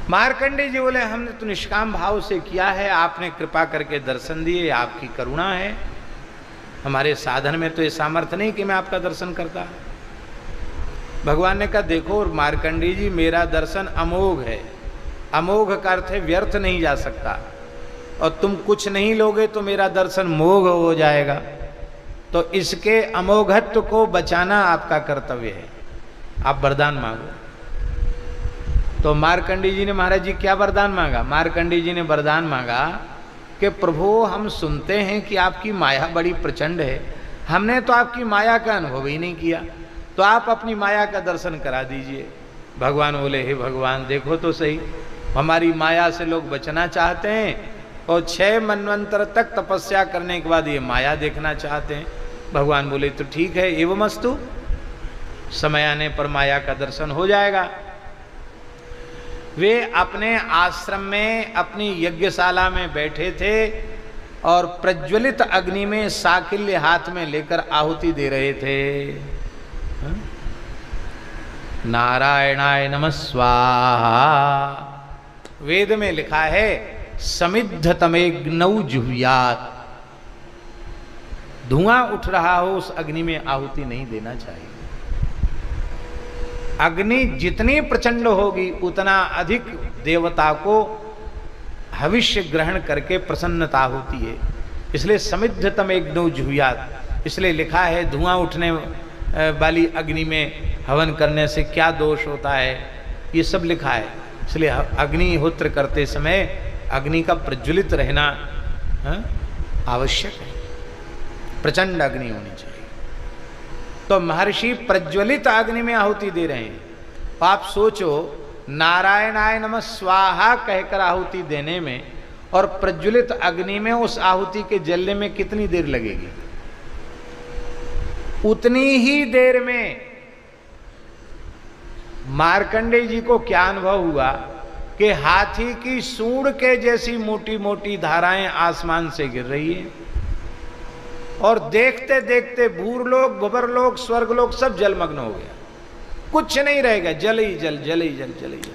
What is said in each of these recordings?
मार्कंडेय जी बोले हमने तो निष्काम भाव से किया है, आपने कृपा करके दर्शन दिए, आपकी करुणा है। हमारे साधन में तो ये सामर्थ्य नहीं कि मैं आपका दर्शन करता। भगवान ने कहा देखो मार्कंडेय जी, मेरा दर्शन अमोघ है। अमोघ का अर्थ है व्यर्थ नहीं जा सकता, और तुम कुछ नहीं लोगे तो मेरा दर्शन मोघ हो जाएगा। तो इसके अमोघत्व को बचाना आपका कर्तव्य है, आप वरदान मांगो। तो मार्कंडेय जी ने, महाराज जी क्या वरदान मांगा? मार्कंडेय जी ने वरदान मांगा कि प्रभु हम सुनते हैं कि आपकी माया बड़ी प्रचंड है, हमने तो आपकी माया का अनुभव ही नहीं किया, तो आप अपनी माया का दर्शन करा दीजिए। भगवान बोले हे भगवान देखो तो सही, हमारी माया से लोग बचना चाहते हैं और 6 मनवंतर तक तपस्या करने के बाद ये माया देखना चाहते हैं। भगवान बोले तो ठीक है, एवमस्तु, समय आने पर माया का दर्शन हो जाएगा। वे अपने आश्रम में अपनी यज्ञशाला में बैठे थे और प्रज्वलित अग्नि में साकिल्य हाथ में लेकर आहुति दे रहे थे। नारायणाय नमः स्वाहा। वेद में लिखा है समिद्ध तमेग्नौ जुह्यात्, धुआं उठ रहा हो उस अग्नि में आहुति नहीं देना चाहिए। अग्नि जितनी प्रचंड होगी उतना अधिक देवता को हविष्य ग्रहण करके प्रसन्नता होती है, इसलिए समिद्ध तमेग्नौ जुह्यात्। इसलिए लिखा है धुआं उठने वाली अग्नि में हवन करने से क्या दोष होता है, ये सब लिखा है। इसलिए अग्निहोत्र करते समय अग्नि का प्रज्वलित रहना आवश्यक है, प्रचंड अग्नि होनी चाहिए। तो महर्षि प्रज्वलित अग्नि में आहुति दे रहे हैं। तो आप सोचो नारायणाय नमः स्वाहा कहकर आहुति देने में और प्रज्वलित अग्नि में उस आहुति के जलने में कितनी देर लगेगी? उतनी ही देर में मार्कंडेय जी को क्या अनुभव हुआ कि हाथी की सूंड के जैसी मोटी मोटी धाराएं आसमान से गिर रही है, और देखते देखते भूरलोक भुवरलोक स्वर्गलोक सब जलमग्न हो गया, कुछ नहीं रहेगा, जल ही जल, जल ही जल, जल ही जल।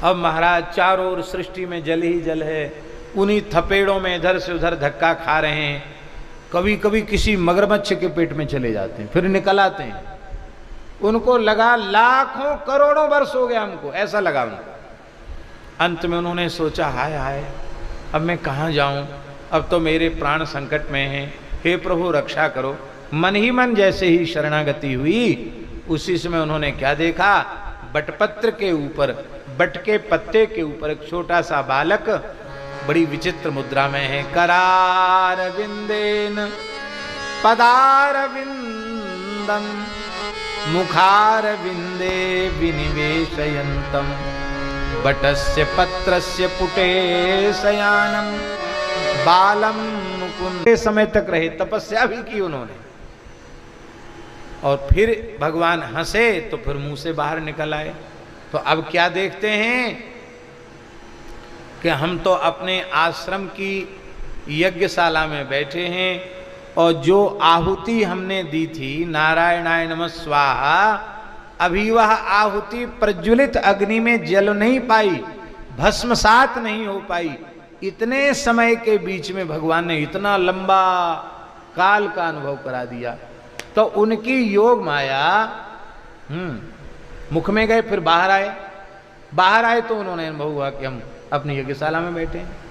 अब महाराज चारों ओर सृष्टि में जल ही जल है, उन्हीं थपेड़ों में इधर से उधर धक्का खा रहे हैं। कभी कभी किसी मगरमच्छ के पेट में चले जाते हैं, फिर निकल आते हैं। उनको लगा लाखों करोड़ों वर्ष हो गया हमको, ऐसा लगा उनको। अंत में उन्होंने सोचा हाय हाय अब मैं कहाँ जाऊं, अब तो मेरे प्राण संकट में हैं, हे प्रभु रक्षा करो। मन ही मन जैसे ही शरणागति हुई, उसी समय उन्होंने क्या देखा, बटपत्र के ऊपर, बट के पत्ते के ऊपर एक छोटा सा बालक बड़ी विचित्र मुद्रा में है। करार विंदेन पदार विंदम मुखार विंदे विनिवेशयन्तम बटस्य पत्रस्य पुटे शयानम बालम मुकुंद। समय तक रहे, तपस्या भी की उन्होंने, और फिर भगवान हंसे तो फिर मुंह से बाहर निकल आए। तो अब क्या देखते हैं कि हम तो अपने आश्रम की यज्ञशाला में बैठे हैं और जो आहुति हमने दी थी नारायणाय नमः स्वाहा, अभी वह आहुति प्रज्वलित अग्नि में जल नहीं पाई, भस्मसात नहीं हो पाई। इतने समय के बीच में भगवान ने इतना लंबा काल का अनुभव करा दिया। तो उनकी योग माया मुख में गए, फिर बाहर आए। बाहर आए तो उन्होंने अनुभव हुआ कि हम अपनी यज्ञशाला में बैठे हैं।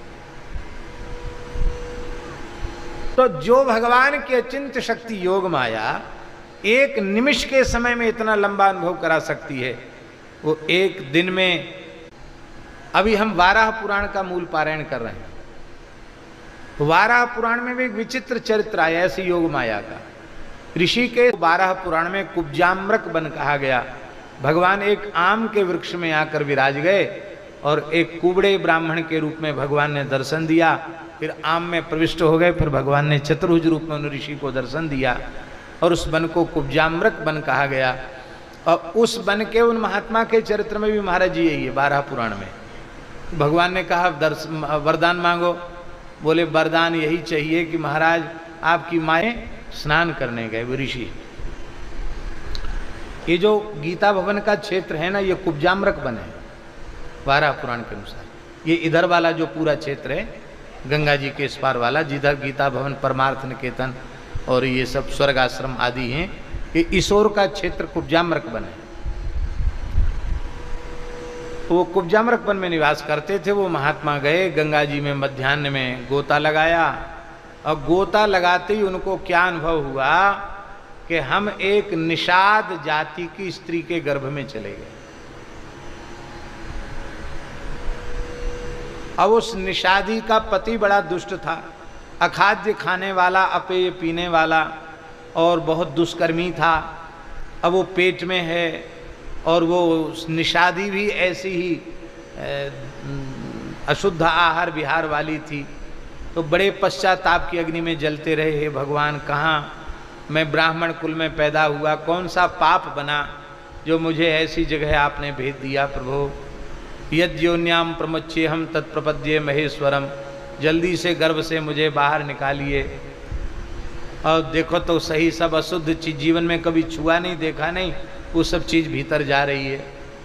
तो जो भगवान की अचिंत्य शक्ति योग माया एक निमिष के समय में इतना लंबा अनुभव करा सकती है, वो एक दिन में। अभी हम वाराह पुराण का मूल पारायण कर रहे हैं। वाराह पुराण में भी एक विचित्र चरित्र आया ऐसी योग माया का। ऋषि के वाराह पुराण में कुब्जाम्रक बन कहा गया। भगवान एक आम के वृक्ष में आकर विराज गए और एक कुबड़े ब्राह्मण के रूप में भगवान ने दर्शन दिया। फिर आम में प्रविष्ट हो गए, फिर भगवान ने चतुर्भुज रूप में उन ऋषि को दर्शन दिया और उस वन को कुब्जाम्रक वन कहा गया। और उस वन के उन महात्मा के चरित्र में भी महाराज जी यही है वाराह पुराण में। भगवान ने कहा वरदान मांगो। बोले वरदान यही चाहिए कि महाराज आपकी माएँ स्नान करने गए वो ऋषि। ये जो गीता भवन का क्षेत्र है ना, ये कुब्जाम्रक वन है वाराह पुराण के अनुसार। ये इधर वाला जो पूरा क्षेत्र है गंगा जी के इस पार वाला, जिधर गीता भवन, परमार्थ निकेतन और ये सब स्वर्ग आश्रम आदि हैं, ये इस ओर का क्षेत्र कुब्जाम्रक वन है। वो कुब्जाम्रक वन में निवास करते थे। वो महात्मा गए गंगा जी में, मध्याह्न में गोता लगाया, और गोता लगाते ही उनको क्या अनुभव हुआ कि हम एक निषाद जाति की स्त्री के गर्भ में चले गए। अब उस निषादी का पति बड़ा दुष्ट था, अखाद्य खाने वाला, अपेय पीने वाला और बहुत दुष्कर्मी था। अब वो पेट में है और वो निषादी भी ऐसी ही अशुद्ध आहार विहार वाली थी। तो बड़े पश्चाताप की अग्नि में जलते रहे, हे भगवान, कहाँ मैं ब्राह्मण कुल में पैदा हुआ, कौन सा पाप बना जो मुझे ऐसी जगह आपने भेज दिया प्रभु। यद्योन्याम प्रमुच्य हम तत्प्रपद्ये महेश्वरम, जल्दी से गर्भ से मुझे बाहर निकालिए। और देखो तो सही, सब अशुद्ध चीज, जीवन में कभी छुआ नहीं, देखा नहीं, वो सब चीज़ भीतर जा रही है।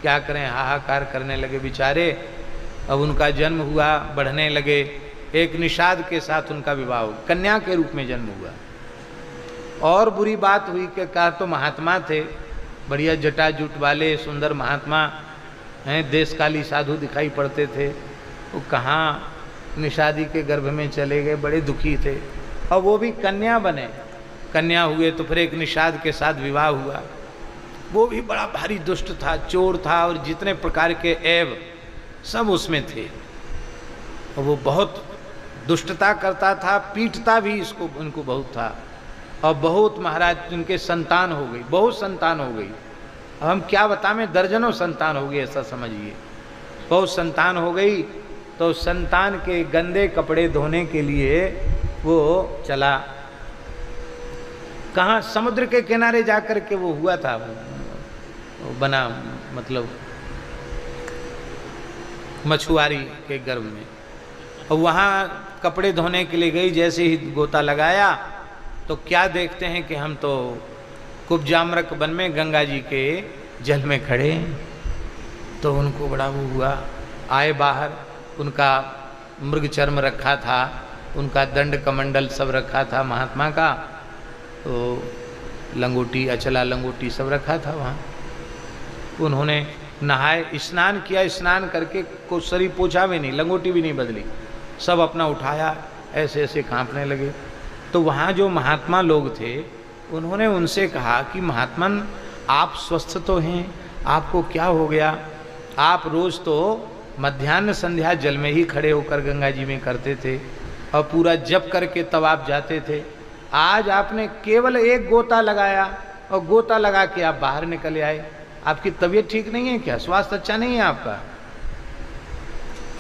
क्या करें, हाहाकार करने लगे बेचारे। अब उनका जन्म हुआ, बढ़ने लगे। एक निषाद के साथ उनका विवाह हुआ, कन्या के रूप में जन्म हुआ। और बुरी बात हुई कि कहा तो महात्मा थे, बढ़िया जटाजूट वाले सुंदर महात्मा हैं, देशकाली साधु दिखाई पड़ते थे। वो कहाँ निषादी के गर्भ में चले गए, बड़े दुखी थे। और वो भी कन्या बने, कन्या हुए तो फिर एक निषाद के साथ विवाह हुआ। वो भी बड़ा भारी दुष्ट था, चोर था, और जितने प्रकार के ऐब सब उसमें थे। और वो बहुत दुष्टता करता था, पीटता भी इसको उनको बहुत था। और बहुत महाराज उनके संतान हो गई, बहुत संतान हो गई। हम क्या बताएं, दर्जनों संतान हो गई, ऐसा समझिए। बहुत संतान हो गई। तो संतान के गंदे कपड़े धोने के लिए वो चला, कहाँ, समुद्र के किनारे जाकर के वो हुआ था, वो बना, मतलब मछुआरी के गर्भ में। और वहाँ कपड़े धोने के लिए गई, जैसे ही गोता लगाया तो क्या देखते हैं कि हम तो कुब्जाम्रक वन में गंगा जी के जल में खड़े हैं। तो उनको बड़ा वो हुआ, आए बाहर, उनका मृग चर्म रखा था, उनका दंड कमंडल सब रखा था महात्मा का, तो लंगोटी, अचला लंगोटी सब रखा था वहाँ। उन्होंने नहाए, स्नान किया, स्नान करके को शरीर पोछा भी नहीं, लंगोटी भी नहीं बदली, सब अपना उठाया, ऐसे ऐसे कांपने लगे। तो वहाँ जो महात्मा लोग थे उन्होंने उनसे कहा कि महात्मन, आप स्वस्थ तो हैं, आपको क्या हो गया? आप रोज़ तो मध्याह्न संध्या जल में ही खड़े होकर गंगा जी में करते थे और पूरा जप करके तब आप जाते थे। आज आपने केवल एक गोता लगाया और गोता लगा के आप बाहर निकले आए। आपकी तबीयत ठीक नहीं है क्या? स्वास्थ्य अच्छा नहीं है आपका?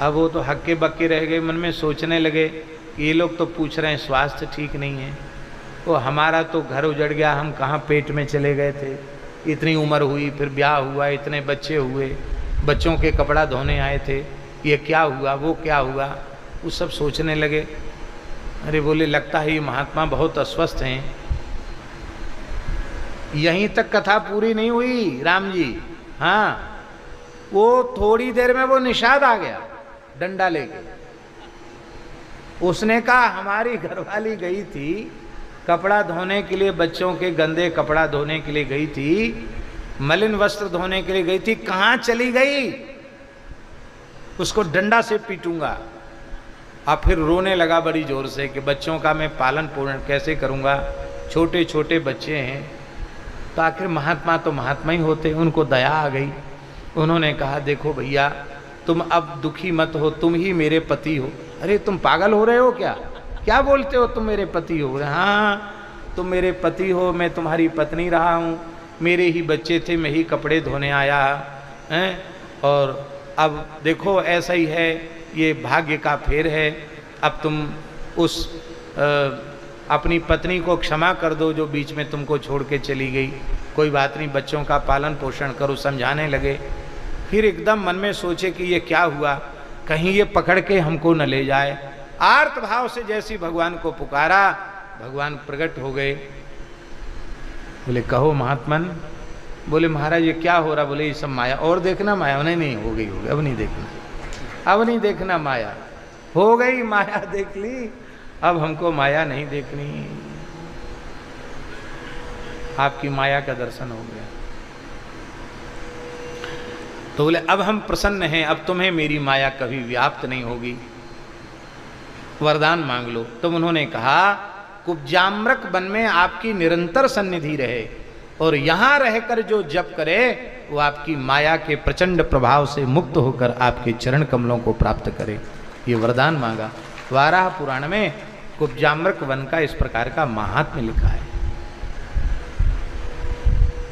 अब वो तो हक्के बक्के रह गए, मन में सोचने लगे कि ये लोग तो पूछ रहे हैं स्वास्थ्य ठीक नहीं है, तो हमारा तो घर उजड़ गया, हम कहाँ पेट में चले गए थे, इतनी उम्र हुई, फिर ब्याह हुआ, इतने बच्चे हुए, बच्चों के कपड़ा धोने आए थे, ये क्या हुआ, वो क्या हुआ, वो सब सोचने लगे। अरे बोले, लगता है ये महात्मा बहुत अस्वस्थ हैं। यहीं तक कथा पूरी नहीं हुई राम जी। हाँ, वो थोड़ी देर में वो निषाद आ गया डंडा लेके। उसने कहा हमारी घरवाली गई थी कपड़ा धोने के लिए, बच्चों के गंदे कपड़ा धोने के लिए गई थी, मलिन वस्त्र धोने के लिए गई थी, कहाँ चली गई? उसको डंडा से पीटूंगा। अब फिर रोने लगा बड़ी जोर से कि बच्चों का मैं पालन पोषण कैसे करूंगा, छोटे छोटे बच्चे हैं। तो आखिर महात्मा तो महात्मा ही होते, उनको दया आ गई। उन्होंने कहा देखो भैया, तुम अब दुखी मत हो, तुम ही मेरे पति हो। अरे तुम पागल हो रहे हो क्या? क्या बोलते हो तुम मेरे पति हो? हाँ, तुम मेरे पति हो, मैं तुम्हारी पत्नी रहा हूँ, मेरे ही बच्चे थे, मैं ही कपड़े धोने आया हैं, और अब देखो ऐसा ही है, ये भाग्य का फेर है। अब तुम उस अपनी पत्नी को क्षमा कर दो जो बीच में तुमको छोड़ के चली गई, कोई बात नहीं, बच्चों का पालन पोषण करो, समझाने लगे। फिर एकदम मन में सोचे कि ये क्या हुआ, कहीं ये पकड़ के हमको न ले जाए। आर्त भाव से जैसी भगवान को पुकारा, भगवान प्रकट हो गए। बोले कहो महात्मन, बोले महाराज ये क्या हो रहा? बोले ये सब माया। और देखना माया? नहीं हो गई, अब नहीं देखना, अब नहीं देखना माया, हो गई माया, देख ली, अब हमको माया नहीं देखनी। आपकी माया का दर्शन हो गया। तो बोले अब हम प्रसन्न हैं, अब तुम्हें मेरी माया कभी व्याप्त नहीं होगी, वरदान मांग लो। तब उन्होंने कहा कुब्जाम्रक वन में आपकी निरंतर सन्निधि रहे और यहां रहकर जो जप करे वो आपकी माया के प्रचंड प्रभाव से मुक्त होकर आपके चरण कमलों को प्राप्त करे। ये वरदान मांगा। वाराह पुराण में कुब्जाम्रक वन का इस प्रकार का महात्म्य लिखा है।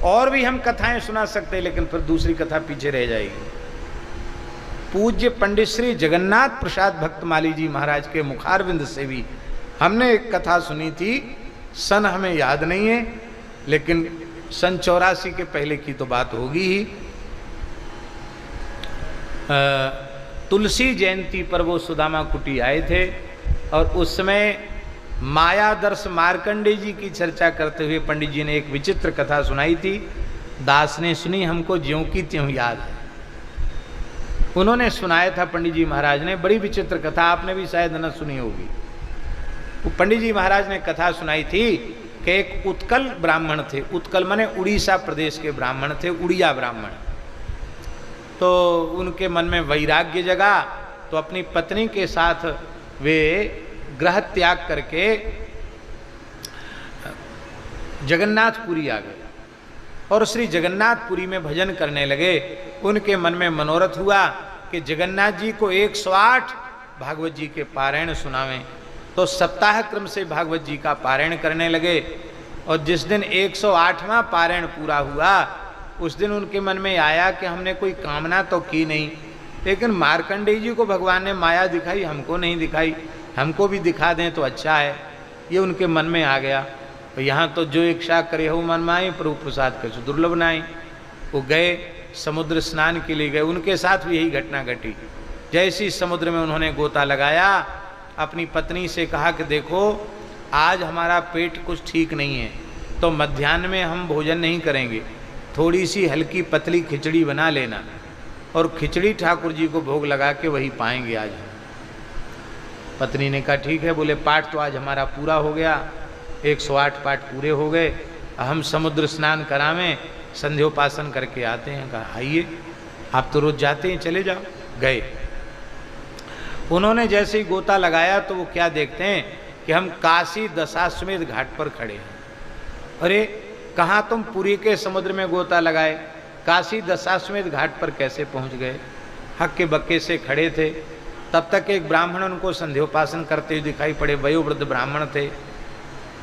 और भी हम कथाएं सुना सकते हैं, लेकिन फिर दूसरी कथा पीछे रह जाएगी। पूज्य पंडित श्री जगन्नाथ प्रसाद भक्तमाली जी महाराज के मुखारविंद से भी हमने एक कथा सुनी थी। सन हमें याद नहीं है, लेकिन सन 84 के पहले की तो बात होगी ही। तुलसी जयंती पर वो सुदामा कुटी आए थे और उस समय मायादर्श मार्कंडे जी की चर्चा करते हुए पंडित जी ने एक विचित्र कथा सुनाई थी। दास ने सुनी, हमको ज्यों की त्यों याद है। उन्होंने सुनाया था पंडित जी महाराज ने, बड़ी विचित्र कथा, आपने भी शायद न सुनी होगी। वो पंडित जी महाराज ने कथा सुनाई थी कि एक उत्कल ब्राह्मण थे। उत्कल माने उड़ीसा प्रदेश के ब्राह्मण थे, उड़िया ब्राह्मण। तो उनके मन में वैराग्य जगा, तो अपनी पत्नी के साथ वे गृह त्याग करके जगन्नाथपुरी आ गए और श्री जगन्नाथपुरी में भजन करने लगे। उनके मन में मनोरथ हुआ कि जगन्नाथ जी को 108 भागवत जी के पारायण सुनावें। तो सप्ताह क्रम से भागवत जी का पारायण करने लगे और जिस दिन 108वां पारायण पूरा हुआ उस दिन उनके मन में आया कि हमने कोई कामना तो की नहीं, लेकिन मार्कंडेय जी को भगवान ने माया दिखाई, हमको नहीं दिखाई, हमको भी दिखा दें तो अच्छा है। ये उनके मन में आ गया। तो यहाँ तो जो इच्छा करे हो मन माई, प्रभु प्रसाद कैसे दुर्लभ नाई। वो गए, समुद्र स्नान के लिए गए। उनके साथ भी यही घटना घटी। जैसी समुद्र में उन्होंने गोता लगाया, अपनी पत्नी से कहा कि देखो आज हमारा पेट कुछ ठीक नहीं है, तो मध्याह्न में हम भोजन नहीं करेंगे, थोड़ी सी हल्की पतली खिचड़ी बना लेना और खिचड़ी ठाकुर जी को भोग लगा के वही पाएंगे आज। पत्नी ने कहा ठीक है। बोले पाठ तो आज हमारा पूरा हो गया, 108 पाठ पूरे हो गए, हम समुद्र स्नान करावें, संध्योपासन करके आते हैं। कहा आइए, आप तो रोज जाते हैं, चले जाओ। गए। उन्होंने जैसे ही गोता लगाया तो वो क्या देखते हैं कि हम काशी दशाश्वमेध घाट पर खड़े हैं। अरे कहाँ तुम पुरी के समुद्र में गोता लगाए, काशी दशाश्वमेध घाट पर कैसे पहुँच गए? हक्के बक्के से खड़े थे। तब तक एक ब्राह्मण उनको संध्योपासन करते हुए दिखाई पड़े, वयोवृद्ध ब्राह्मण थे।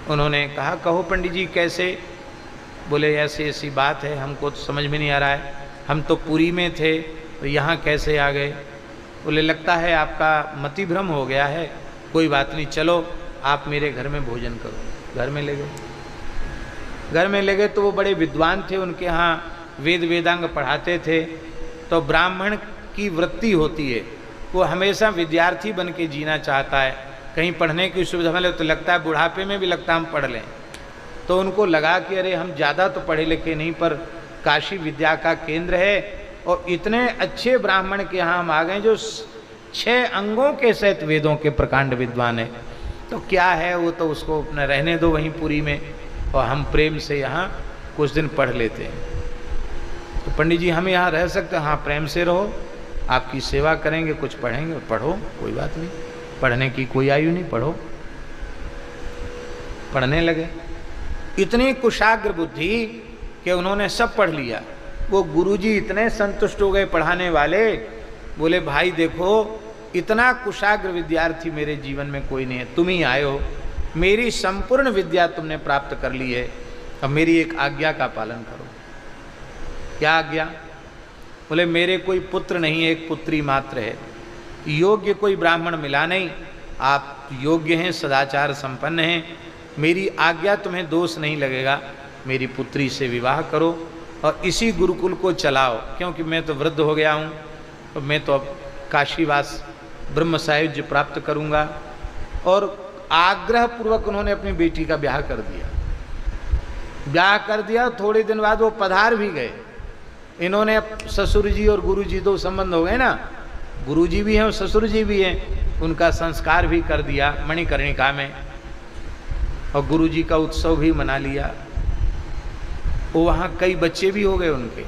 उन्होंने कहा कहो पंडित जी कैसे? बोले ऐसी ऐसी बात है, हमको तो समझ में नहीं आ रहा है, हम तो पुरी में थे तो यहाँ कैसे आ गए? बोले लगता है आपका मति भ्रम हो गया है, कोई बात नहीं, चलो आप मेरे घर में भोजन करो। घर में ले गए। घर में ले गए तो वो बड़े विद्वान थे, उनके यहाँ वेद वेदांग पढ़ाते थे। तो ब्राह्मण की वृत्ति होती है, वो हमेशा विद्यार्थी बन के जीना चाहता है। कहीं पढ़ने की सुविधा मिले तो लगता है बुढ़ापे में भी लगता हम पढ़ लें। तो उनको लगा कि अरे हम ज़्यादा तो पढ़े लिखे नहीं, पर काशी विद्या का केंद्र है और इतने अच्छे ब्राह्मण के यहाँ हम आ गए जो 6 अंगों के सहित वेदों के प्रकांड विद्वान है। तो क्या है, वो तो उसको अपना रहने दो वहीं पुरी में, और हम प्रेम से यहाँ कुछ दिन पढ़ लेते हैं। तो पंडित जी हम यहाँ रह सकते हैं? हाँ प्रेम से रहो, आपकी सेवा करेंगे, कुछ पढ़ेंगे, पढ़ो, कोई बात नहीं, पढ़ने की कोई आयु नहीं, पढ़ो। पढ़ने लगे। इतनी कुशाग्र बुद्धि कि उन्होंने सब पढ़ लिया। वो गुरुजी इतने संतुष्ट हो गए पढ़ाने वाले, बोले भाई देखो इतना कुशाग्र विद्यार्थी मेरे जीवन में कोई नहीं है, तुम ही आए हो, मेरी संपूर्ण विद्या तुमने प्राप्त कर ली है, अब मेरी एक आज्ञा का पालन करो। क्या आज्ञा? बोले मेरे कोई पुत्र नहीं है, एक पुत्री मात्र है, योग्य कोई ब्राह्मण मिला नहीं, आप योग्य हैं, सदाचार संपन्न हैं, मेरी आज्ञा तुम्हें दोष नहीं लगेगा, मेरी पुत्री से विवाह करो और इसी गुरुकुल को चलाओ, क्योंकि मैं तो वृद्ध हो गया हूँ, तो मैं तो अब काशीवास ब्रह्म सायुज्य प्राप्त करूँगा। और आग्रह पूर्वक उन्होंने अपनी बेटी का ब्याह कर दिया। ब्याह कर दिया, थोड़े दिन बाद वो पधार भी गए। इन्होंने ससुर जी और गुरु जी दो संबंध हो गए ना, गुरु जी भी हैं और ससुर जी भी हैं, उनका संस्कार भी कर दिया मणिकर्णिका में और गुरु जी का उत्सव भी मना लिया। वो वहाँ कई बच्चे भी हो गए उनके।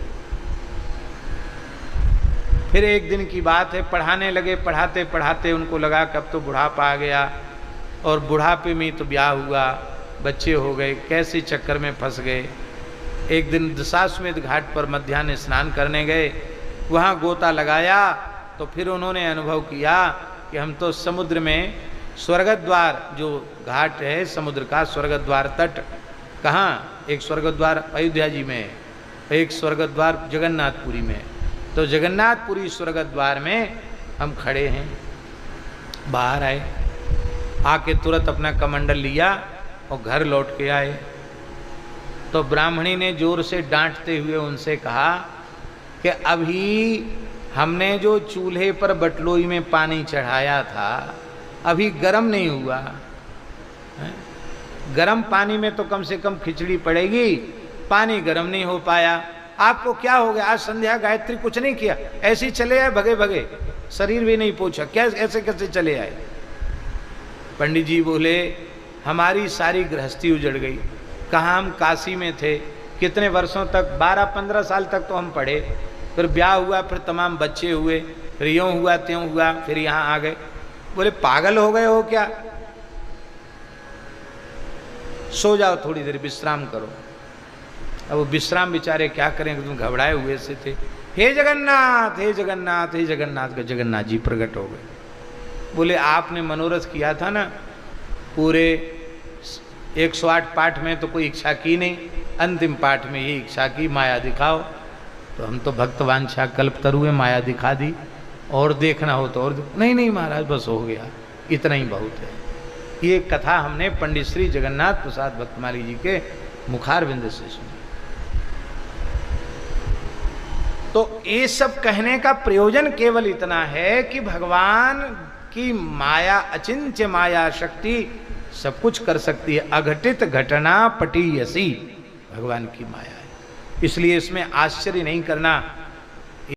फिर एक दिन की बात है, पढ़ाने लगे, पढ़ाते पढ़ाते उनको लगा कि अब तो बुढ़ापा आ गया, और बुढ़ापे में तो ब्याह हुआ, बच्चे हो गए, कैसे चक्कर में फंस गए। एक दिन दशाश्वमेध घाट पर मध्याह्न स्नान करने गए, वहाँ गोता लगाया तो फिर उन्होंने अनुभव किया कि हम तो समुद्र में स्वर्गद्वार, जो घाट है समुद्र का स्वर्गद्वार तट, कहाँ, एक स्वर्गद्वार अयोध्या जी में, एक स्वर्गद्वार जगन्नाथपुरी में, तो जगन्नाथपुरी स्वर्गद्वार में हम खड़े हैं। बाहर आए, आके तुरंत अपना कमंडल लिया और घर लौट के आए। तो ब्राह्मणी ने जोर से डांटते हुए उनसे कहा कि अभी हमने जो चूल्हे पर बटलोई में पानी चढ़ाया था अभी गर्म नहीं हुआ, गर्म पानी में तो कम से कम खिचड़ी पड़ेगी, पानी गर्म नहीं हो पाया। आपको क्या हो गया, आज संध्या गायत्री कुछ नहीं किया, ऐसे ही चले आए भगे भगे, शरीर भी नहीं पोंछा, क्या ऐसे कैसे चले आए। पंडित जी बोले हमारी सारी गृहस्थी उजड़ गई। कहाँ, हम काशी में थे कितने वर्षों तक, 12-15 साल तक तो हम पढ़े, फिर ब्याह हुआ, फिर तमाम बच्चे हुए, फिर यूँ हुआ त्यों हुआ, फिर यहाँ आ गए। बोले पागल हो गए हो क्या, सो जाओ थोड़ी देर विश्राम करो। अब वो विश्राम बेचारे क्या करें, तुम घबराए हुए से थे। हे जगन्नाथ हे जगन्नाथ हे जगन्नाथ, का जगन्नाथ जी प्रकट हो गए। बोले आपने मनोरथ किया था ना, पूरे 108 पाठ में तो कोई इच्छा की नहीं, अंतिम पाठ में ये इच्छा की माया दिखाओ। तो हम तो भक्तवांछा कल्प तरुए, माया दिखा दी, और देखना हो तो और नहीं नहीं महाराज बस हो गया, इतना ही बहुत है। ये कथा हमने पंडित श्री जगन्नाथ प्रसाद भक्तमाली जी के मुखारविंद से सुनी। तो ये सब कहने का प्रयोजन केवल इतना है कि भगवान की माया, अचिंत्य माया शक्ति सब कुछ कर सकती है। अघटित घटना पटीयसी भगवान की माया है, इसलिए इसमें आश्चर्य नहीं करना